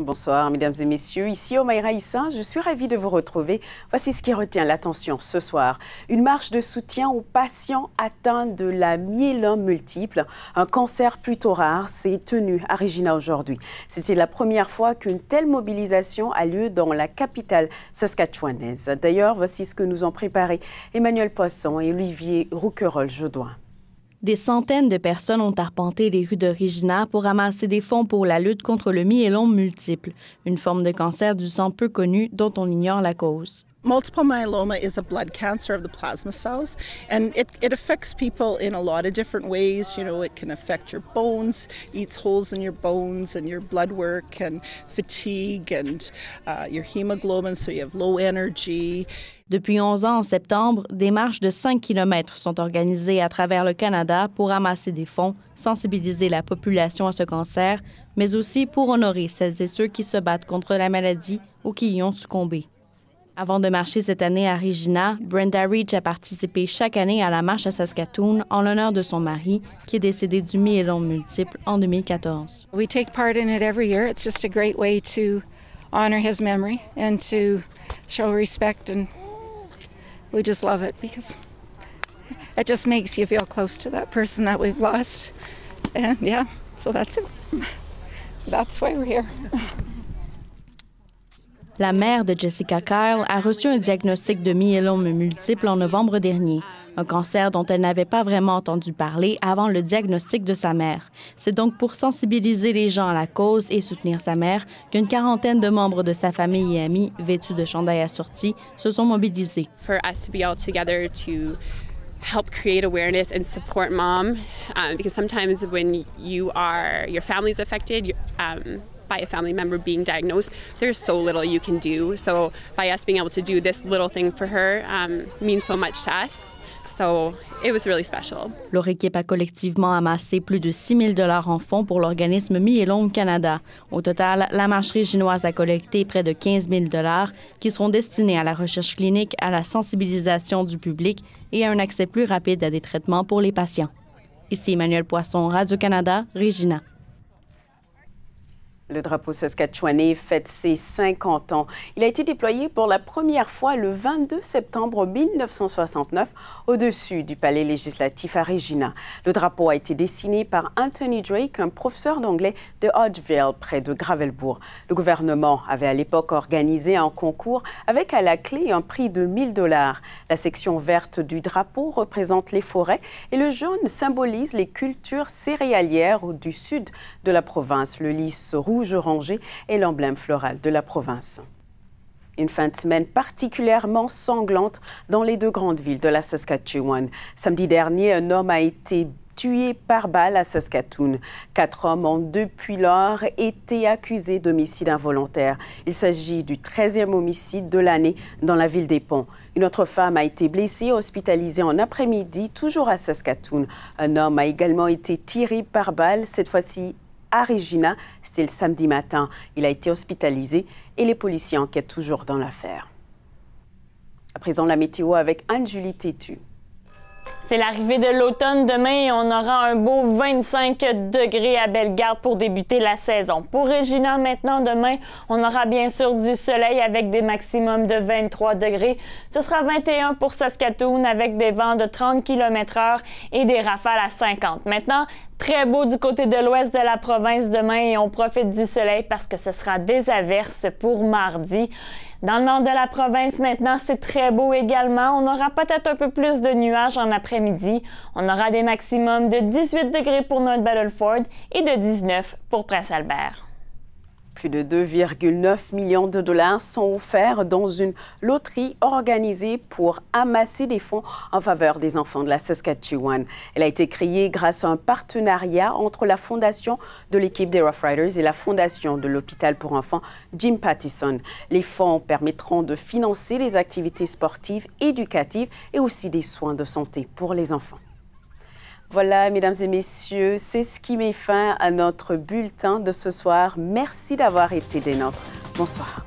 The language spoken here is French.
Bonsoir, mesdames et messieurs. Ici Omaïra Issa, je suis ravie de vous retrouver. Voici ce qui retient l'attention ce soir. Une marche de soutien aux patients atteints de la myélome multiple, un cancer plutôt rare, s'est tenue à Regina aujourd'hui. C'était la première fois qu'une telle mobilisation a lieu dans la capitale saskatchouanaise. D'ailleurs, voici ce que nous ont préparé Emmanuel Poisson et Olivier Rouquayrol-Jodoin. Des centaines de personnes ont arpenté les rues de Regina pour ramasser des fonds pour la lutte contre le myélome multiple, une forme de cancer du sang peu connue dont on ignore la cause. Multiple myeloma is a blood cancer of the plasma cells, and it affects people in a lot of different ways. You know, it can affect your bones, eats holes in your bones and your blood work and fatigue and your hemoglobin, so you have low energy. Depuis 11 ans, en septembre, des marches de 5 km sont organisées à travers le Canada pour ramasser des fonds, sensibiliser la population à ce cancer, mais aussi pour honorer celles et ceux qui se battent contre la maladie ou qui y ont succombé. Avant de marcher cette année à Regina, Brenda Reach a participé chaque année à la marche à Saskatoon en l'honneur de son mari, qui est décédé du myélome multiple en 2014. We take part in it every year. It's just a great way to honor his memory and to show respect, and we just love it because it just makes you feel close to that person that we've lost. And yeah, so that's it. That's why we're here. La mère de Jessica Kyle a reçu un diagnostic de myélome multiple en novembre dernier, un cancer dont elle n'avait pas vraiment entendu parler avant le diagnostic de sa mère. C'est donc pour sensibiliser les gens à la cause et soutenir sa mère qu'une quarantaine de membres de sa famille et amis, vêtus de chandails assortis, se sont mobilisés. For us to be all together to help create awareness and support mom, because sometimes when your family's affected, by a family member being diagnosed, there's so little you can do. So by us being able to do this little thing for her means so much to us. So it was really special. Leur équipe a collectivement amassé plus de 6 000 $ en fonds pour l'organisme Myélome Canada. Au total, la marche réginoise a collecté près de 15 000 $ qui seront destinés à la recherche clinique, à la sensibilisation du public et à un accès plus rapide à des traitements pour les patients. Ici Emmanuel Poisson, Radio-Canada, Regina. Le drapeau saskatchewanais fête ses 50 ans. Il a été déployé pour la première fois le 22 septembre 1969 au-dessus du palais législatif à Regina. Le drapeau a été dessiné par Anthony Drake, un professeur d'anglais de Hodgeville, près de Gravelbourg. Le gouvernement avait à l'époque organisé un concours avec à la clé un prix de 1 000 $. La section verte du drapeau représente les forêts et le jaune symbolise les cultures céréalières du sud de la province. Le lys rouge orangé est l'emblème floral de la province. Une fin de semaine particulièrement sanglante dans les deux grandes villes de la Saskatchewan. Samedi dernier, un homme a été tué par balle à Saskatoon. 4 hommes ont depuis lors été accusés d'homicide involontaire. Il s'agit du 13e homicide de l'année dans la ville des Ponts. Une autre femme a été blessée et hospitalisée en après-midi, toujours à Saskatoon. Un homme a également été tiré par balle, cette fois-ci à Regina. C'était le samedi matin. Il a été hospitalisé et les policiers enquêtent toujours dans l'affaire. À présent, la météo avec Anne-Julie Tétu. C'est l'arrivée de l'automne demain et on aura un beau 25 degrés à Bellegarde pour débuter la saison. Pour Regina, maintenant, demain, on aura bien sûr du soleil avec des maximums de 23 degrés. Ce sera 21 pour Saskatoon avec des vents de 30 km/h et des rafales à 50. Maintenant, très beau du côté de l'ouest de la province demain et on profite du soleil parce que ce sera des averses pour mardi. Dans le nord de la province, maintenant, c'est très beau également. On aura peut-être un peu plus de nuages en après-midi. On aura des maximums de 18 degrés pour North Battleford et de 19 pour Prince-Albert. Plus de 2,9 millions de $ sont offerts dans une loterie organisée pour amasser des fonds en faveur des enfants de la Saskatchewan. Elle a été créée grâce à un partenariat entre la fondation de l'équipe des Rough Riders et la fondation de l'hôpital pour enfants Jim Pattison. Les fonds permettront de financer les activités sportives, éducatives et aussi des soins de santé pour les enfants. Voilà, mesdames et messieurs, c'est ce qui met fin à notre bulletin de ce soir. Merci d'avoir été des nôtres. Bonsoir.